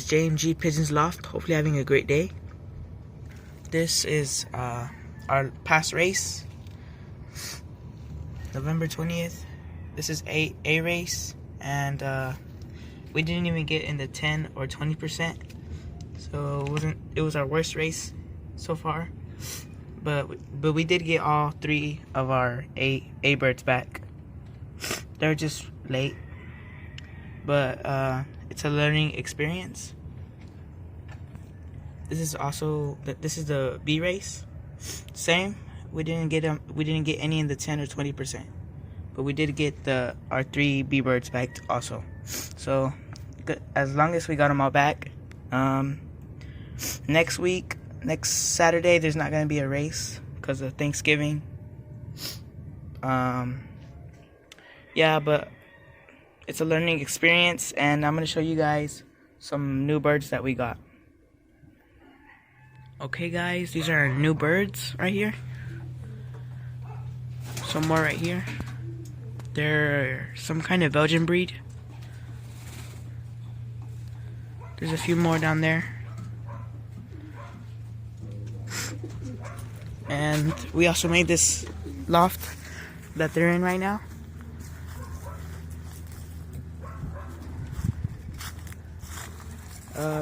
is J&G Pigeons Loft. Hopefully having a great day. This is our past race, November 20th. This is a race, and we didn't even get in the 10 or 20%. So it was our worst race so far. But we did get all 3 of our A birds back. They're just late, but it's a learning experience. This is the B race. Same. We didn't get any in the 10 or 20%, but we did get our 3 B birds back also. So as long as we got them all back, next Saturday there's not gonna be a race because of Thanksgiving. Yeah, but it's a learning experience, and I'm gonna show you guys some new birds that we got. Okay guys, these are our new birds right here. Some more right here. They're some kind of Belgian breed. There's a few more down there. And we also made this loft that they're in right now.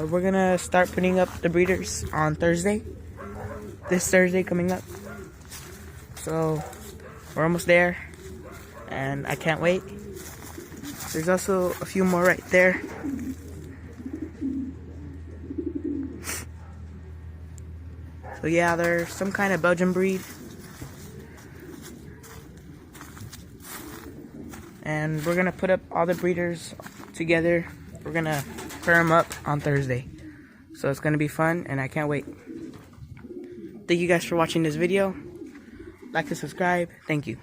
We're gonna start putting up the breeders on Thursday. This Thursday coming up. So we're almost there, and I can't wait. There's also a few more right there. So yeah, they're some kind of Belgian breed. And we're gonna put up all the breeders together. We're gonna pair them up on Thursday. So it's gonna be fun, and I can't wait. Thank you guys for watching this video. Like and subscribe. Thank you.